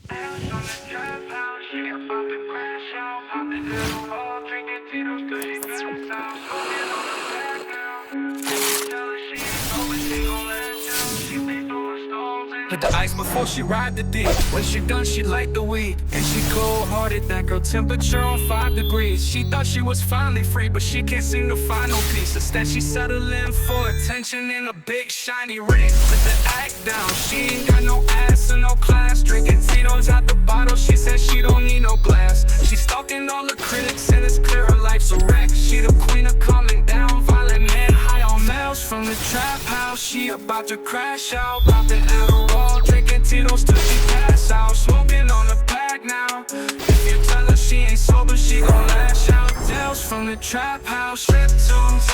Hit the ice before she ride the D. When she done, she light the weed. And she cold-hearted, that girl temperature on 5 degrees. She thought she was finally free, but she can't seem to find no peace. Instead, she settling for attention in a big shiny ring. Put the act down, she ain't got no ass or no class. Drinking Tito's out the bottle, she says she don't need no glass. She stalking all the critics, and it's clear her life's a wreck. She the queen of calming down, violent men high on males from the trap house. She about to crash out, popping Adderall, drinking Tito's till she pass out. Smoking on the bag now. If you tell her she ain't sober, she gon' lash out. Tales from the trap house, strip tunes.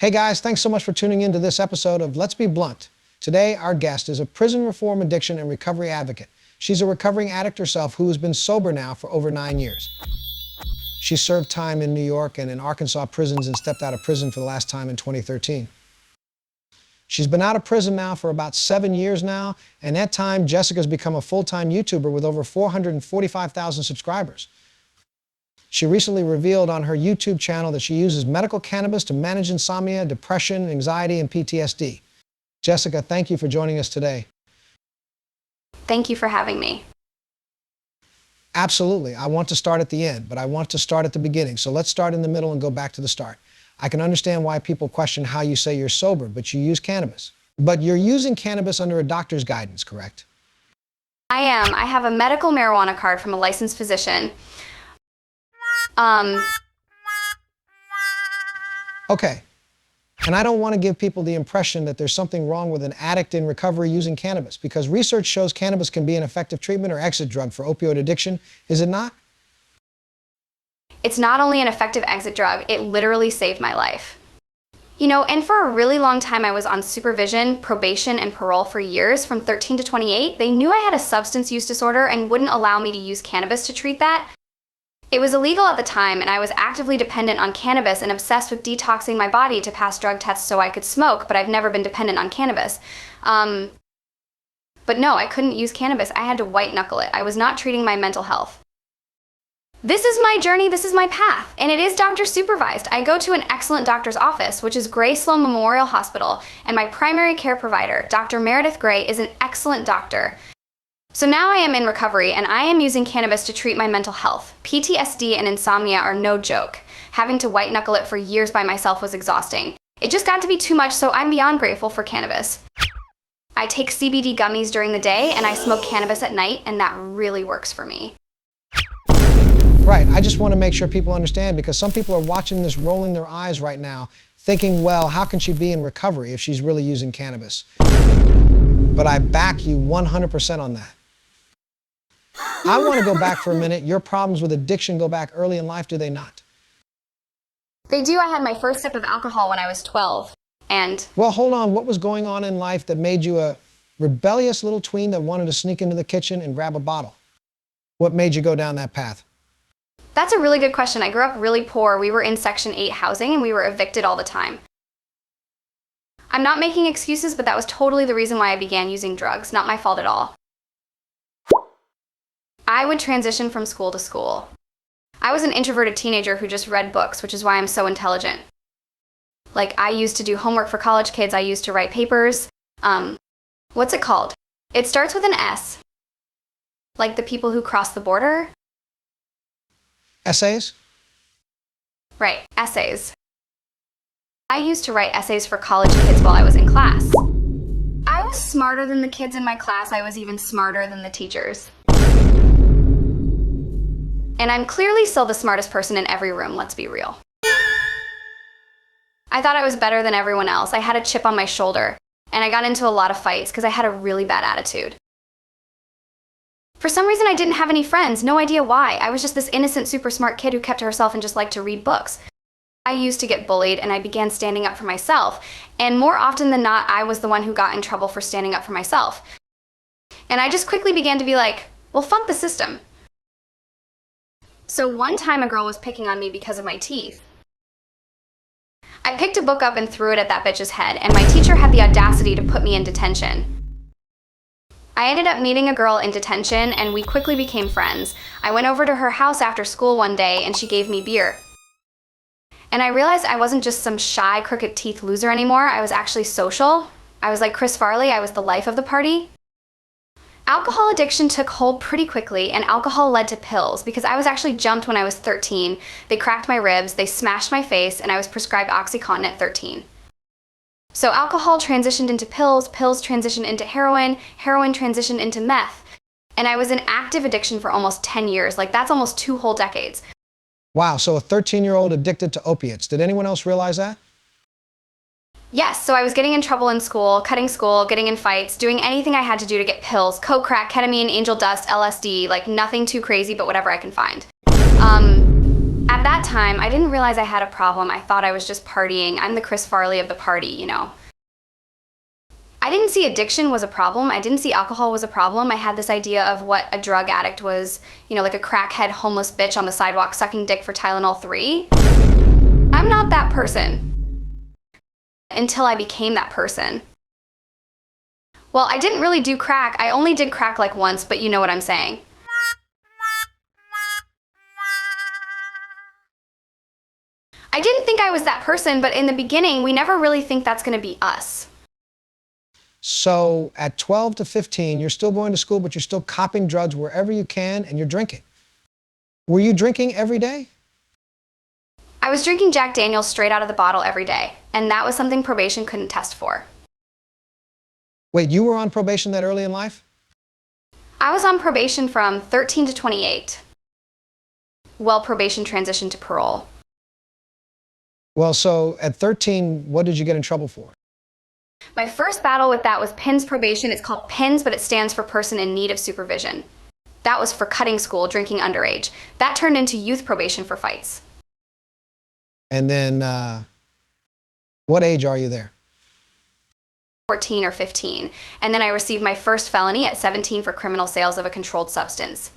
Hey guys, thanks so much for tuning in to this episode of Let's Be Blunt. Today, our guest is a prison reform, addiction, and recovery advocate. She's a recovering addict herself who has been sober now for over 9 years. She served time in New York and in Arkansas prisons and stepped out of prison for the last time in 2013. She's been out of prison now for about 7 years now, and that time, Jessica's become a full-time YouTuber with over 445,000 subscribers. She recently revealed on her YouTube channel that she uses medical cannabis to manage insomnia, depression, anxiety, and PTSD. Jessica, thank you for joining us today. Thank you for having me. Absolutely. I want to start at the end, but I want to start at the beginning. So let's start in the middle and go back to the start. I can understand why people question how you say you're sober, but you use cannabis. But you're using cannabis under a doctor's guidance, correct? I am. I have a medical marijuana card from a licensed physician. Okay. And I don't want to give people the impression that there's something wrong with an addict in recovery using cannabis, because research shows cannabis can be an effective treatment or exit drug for opioid addiction, is it not? It's not only an effective exit drug, it literally saved my life. You know, and for a really long time I was on supervision, probation, and parole for years, from 13 to 28. They knew I had a substance use disorder and wouldn't allow me to use cannabis to treat that. It was illegal at the time, and I was actively dependent on cannabis and obsessed with detoxing my body to pass drug tests so I could smoke, but I've never been dependent on cannabis. But no, I couldn't use cannabis. I had to white knuckle it. I was not treating my mental health. This is my journey, this is my path, and it is doctor supervised. I go to an excellent doctor's office, which is Gray Sloan Memorial Hospital, and my primary care provider, Dr. Meredith Gray, is an excellent doctor. So now I am in recovery, and I am using cannabis to treat my mental health. PTSD and insomnia are no joke. Having to white knuckle it for years by myself was exhausting. It just got to be too much, so I'm beyond grateful for cannabis. I take CBD gummies during the day, and I smoke cannabis at night, and that really works for me. Right, I just want to make sure people understand, because some people are watching this rolling their eyes right now, thinking, well, how can she be in recovery if she's really using cannabis? But I back you 100% on that. I want to go back for a minute. Your problems with addiction go back early in life, do they not? They do. I had my first sip of alcohol when I was 12, and... Well, hold on. What was going on in life that made you a rebellious little tween that wanted to sneak into the kitchen and grab a bottle? What made you go down that path? That's a really good question. I grew up really poor. We were in Section 8 housing, and we were evicted all the time. I'm not making excuses, but that was totally the reason why I began using drugs. Not my fault at all. I would transition from school to school. I was an introverted teenager who just read books, which is why I'm so intelligent. Like, I used to do homework for college kids. I used to write papers. What's it called? It starts with an S. Like the people who cross the border. Essays? Right, essays. I used to write essays for college kids while I was in class. I was smarter than the kids in my class. I was even smarter than the teachers. And I'm clearly still the smartest person in every room, let's be real. I thought I was better than everyone else. I had a chip on my shoulder, and I got into a lot of fights because I had a really bad attitude. For some reason, I didn't have any friends, no idea why. I was just this innocent, super smart kid who kept to herself and just liked to read books. I used to get bullied and I began standing up for myself. And more often than not, I was the one who got in trouble for standing up for myself. And I just quickly began to be like, well, fuck the system. So one time a girl was picking on me because of my teeth. I picked a book up and threw it at that bitch's head, and my teacher had the audacity to put me in detention. I ended up meeting a girl in detention and we quickly became friends. I went over to her house after school one day and she gave me beer. And I realized I wasn't just some shy, crooked teeth loser anymore. I was actually social. I was like Chris Farley. I was the life of the party. Alcohol addiction took hold pretty quickly, and alcohol led to pills because I was actually jumped when I was 13. They cracked my ribs, they smashed my face, and I was prescribed OxyContin at 13. So alcohol transitioned into pills, pills transitioned into heroin, heroin transitioned into meth. And I was in active addiction for almost 10 years. Like, that's almost 2 whole decades. Wow, so a 13-year-old addicted to opiates. Did anyone else realize that? Yes, so I was getting in trouble in school, cutting school, getting in fights, doing anything I had to do to get pills, coke, crack, ketamine, angel dust, LSD, like nothing too crazy, but whatever I can find. At that time, I didn't realize I had a problem. I thought I was just partying. I'm the Chris Farley of the party, you know. I didn't see addiction was a problem. I didn't see alcohol was a problem. I had this idea of what a drug addict was, you know, like a crackhead homeless bitch on the sidewalk sucking dick for Tylenol 3. I'm not that person. Until I became that person. Well, I didn't really do crack. I only did crack like once, but you know what I'm saying. I didn't think I was that person, but in the beginning, we never really think that's going to be us. So at 12 to 15, you're still going to school, but you're still copping drugs wherever you can, and you're drinking. Were you drinking every day? I was drinking Jack Daniels straight out of the bottle every day, and that was something probation couldn't test for. Wait, you were on probation that early in life? I was on probation from 13 to 28. Well, probation transitioned to parole. Well, so at 13, what did you get in trouble for? My first battle with that was PINS probation. It's called PINS, but it stands for Person in Need of Supervision. That was for cutting school, drinking underage. That turned into youth probation for fights. And then, what age are you there? 14 or 15. And then I received my first felony at 17 for criminal sales of a controlled substance.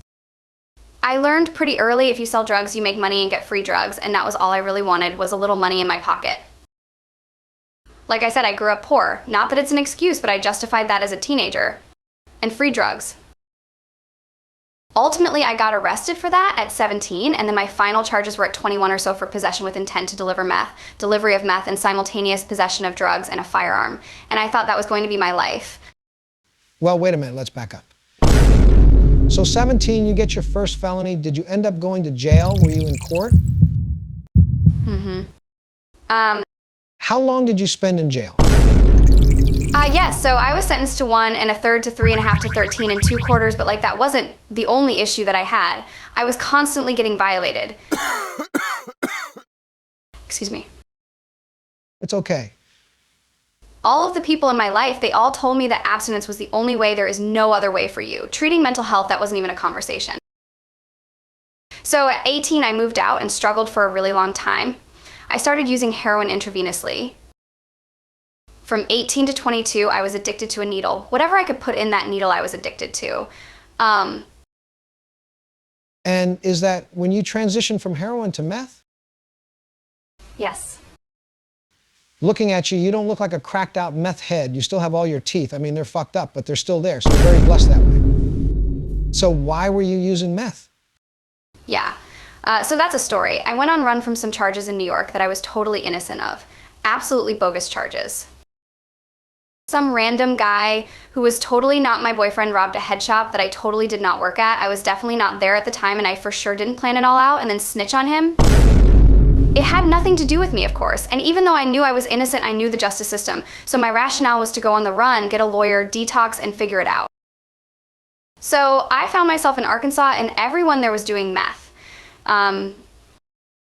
I learned pretty early if you sell drugs, you make money and get free drugs, and that was all I really wanted, was a little money in my pocket. Like I said, I grew up poor. Not that it's an excuse, but I justified that as a teenager. And free drugs. Ultimately, I got arrested for that at 17, and then my final charges were at 21 or so for possession with intent to deliver meth, delivery of meth, and simultaneous possession of drugs and a firearm. And I thought that was going to be my life. Well, wait a minute, let's back up. So 17, you get your first felony. Did you end up going to jail? Were you in court? Mm-hmm. How long did you spend in jail? Yes, so I was sentenced to 1 1/3 to 3 1/2 to 13 and 2 quarters, but like that wasn't the only issue that I had. I was constantly getting violated. Excuse me. It's okay. All of the people in my life, they all told me that abstinence was the only way. There is no other way for you. Treating mental health, that wasn't even a conversation. So at 18, I moved out and struggled for a really long time. I started using heroin intravenously. From 18 to 22, I was addicted to a needle. Whatever I could put in that needle, I was addicted to. And is that when you transition from heroin to meth? Yes. Looking at you, you don't look like a cracked out meth head. You still have all your teeth. I mean, they're fucked up, but they're still there. So you're very blessed that way. So why were you using meth? Yeah. So that's a story. I went on run from some charges in New York that I was totally innocent of. Absolutely bogus charges. Some random guy who was totally not my boyfriend robbed a head shop that I totally did not work at. I was definitely not there at the time, and I for sure didn't plan it all out and then snitch on him. It had nothing to do with me, of course, and even though I knew I was innocent, I knew the justice system. So my rationale was to go on the run, get a lawyer, detox, and figure it out. So I found myself in Arkansas, and everyone there was doing meth.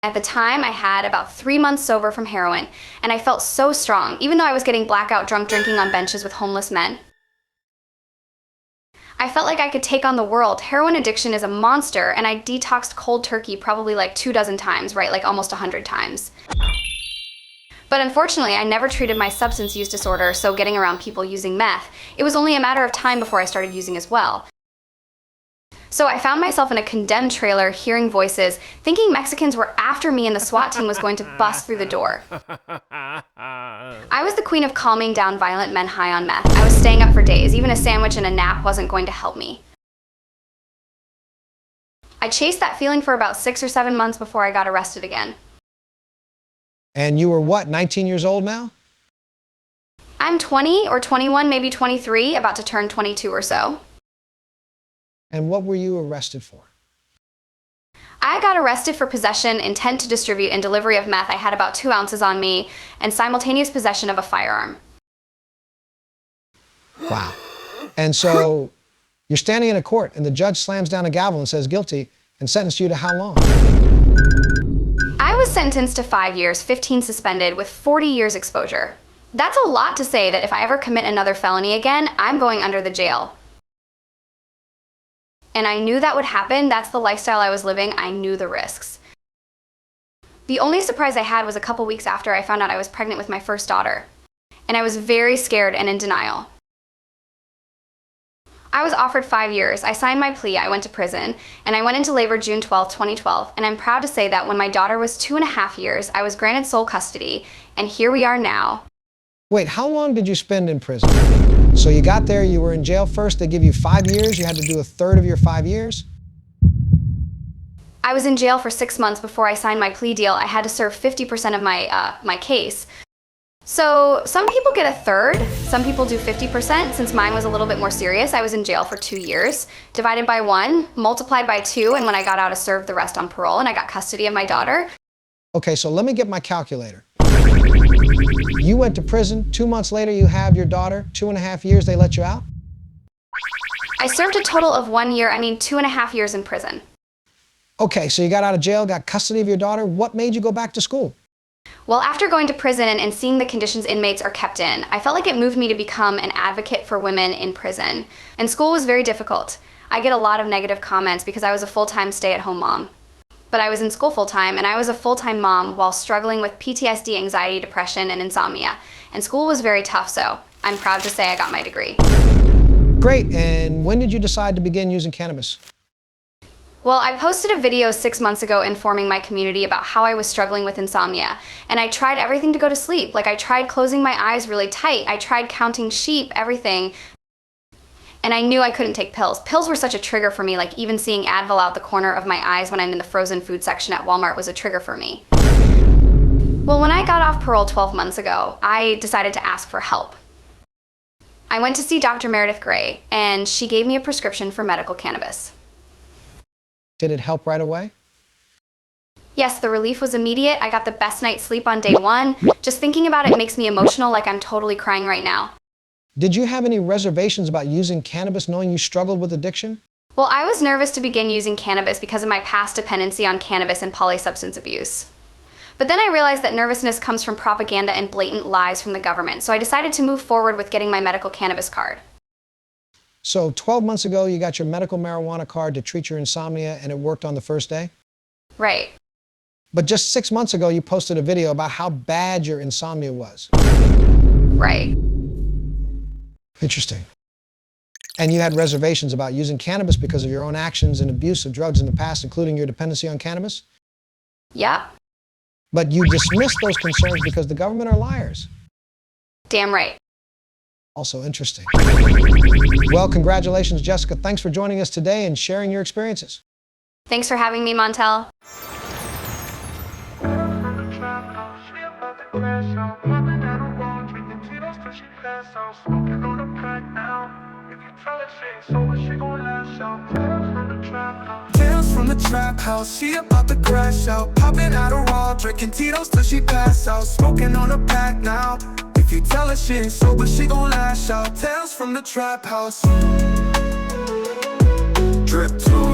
At the time, I had about 3 months sober from heroin, and I felt so strong, even though I was getting blackout drunk drinking on benches with homeless men. I felt like I could take on the world. Heroin addiction is a monster, and I detoxed cold turkey probably like 24 times, right? Like almost 100 times. But unfortunately, I never treated my substance use disorder, so getting around people using meth, it was only a matter of time before I started using as well. So I found myself in a condemned trailer, hearing voices, thinking Mexicans were after me and the SWAT team was going to bust through the door. I was the queen of calming down violent men high on meth. I was staying up for days. Even a sandwich and a nap wasn't going to help me. I chased that feeling for about 6 or 7 months before I got arrested again. And you were what, 19 years old now? I'm 20 or 21, maybe 23, about to turn 22 or so. And what were you arrested for? I got arrested for possession, intent to distribute, and delivery of meth. I had about 2 ounces on me, and simultaneous possession of a firearm. Wow. And so you're standing in a court, and the judge slams down a gavel and says guilty, and sentenced you to how long? I was sentenced to 5 years, 15 suspended, with 40 years exposure. That's a lot to say that if I ever commit another felony again, I'm going under the jail. And I knew that would happen. That's the lifestyle I was living. I knew the risks. The only surprise I had was a couple weeks after I found out I was pregnant with my first daughter. And I was very scared and in denial. I was offered 5 years. I signed my plea, I went to prison, and I went into labor June 12, 2012. And I'm proud to say that when my daughter was 2.5 years, I was granted sole custody, and here we are now. Wait, how long did you spend in prison? So you got there, you were in jail first, they give you 5 years, you had to do a third of your 5 years? I was in jail for 6 months before I signed my plea deal. I had to serve 50% of my case. So some people get a third, some people do 50%. Since mine was a little bit more serious, I was in jail for 2 years, divided by 1, multiplied by 2, and when I got out, I served the rest on parole, and I got custody of my daughter. Okay, so let me get my calculator. You went to prison, 2 months later you have your daughter, 2.5 years, they let you out? I served a total of 1 year, 2.5 years in prison. Okay, so you got out of jail, got custody of your daughter. What made you go back to school? Well, after going to prison and seeing the conditions inmates are kept in, I felt like it moved me to become an advocate for women in prison. And school was very difficult. I get a lot of negative comments because I was a full-time stay-at-home mom. But I was in school full-time, and I was a full-time mom while struggling with PTSD, anxiety, depression, and insomnia. And school was very tough, so I'm proud to say I got my degree. Great, and when did you decide to begin using cannabis? Well, I posted a video 6 months ago informing my community about how I was struggling with insomnia. And I tried everything to go to sleep. Like, I tried closing my eyes really tight. I tried counting sheep, everything. And I knew I couldn't take pills. Pills were such a trigger for me, like even seeing Advil out the corner of my eyes when I'm in the frozen food section at Walmart was a trigger for me. Well, when I got off parole 12 months ago, I decided to ask for help. I went to see Dr. Meredith Gray, and she gave me a prescription for medical cannabis. Did it help right away? Yes, the relief was immediate. I got the best night's sleep on day 1. Just thinking about it makes me emotional, like I'm totally crying right now. Did you have any reservations about using cannabis knowing you struggled with addiction? Well, I was nervous to begin using cannabis because of my past dependency on cannabis and polysubstance abuse. But then I realized that nervousness comes from propaganda and blatant lies from the government, so I decided to move forward with getting my medical cannabis card. So 12 months ago, you got your medical marijuana card to treat your insomnia, and it worked on the first day? Right. But just 6 months ago, you posted a video about how bad your insomnia was. Right. Interesting. And you had reservations about using cannabis because of your own actions and abuse of drugs in the past, including your dependency on cannabis? Yep. But you dismissed those concerns because the government are liars. Damn right. Also interesting. Well, congratulations, Jessica. Thanks for joining us today and sharing your experiences. Thanks for having me, Montel. Tales from the trap house, she about to crash out. Popping out a raw, drinking Tito's till she pass out. Smoking on a pack now. If you tell her she ain't sober, she gon' lash out. Tales from the trap house. Drip to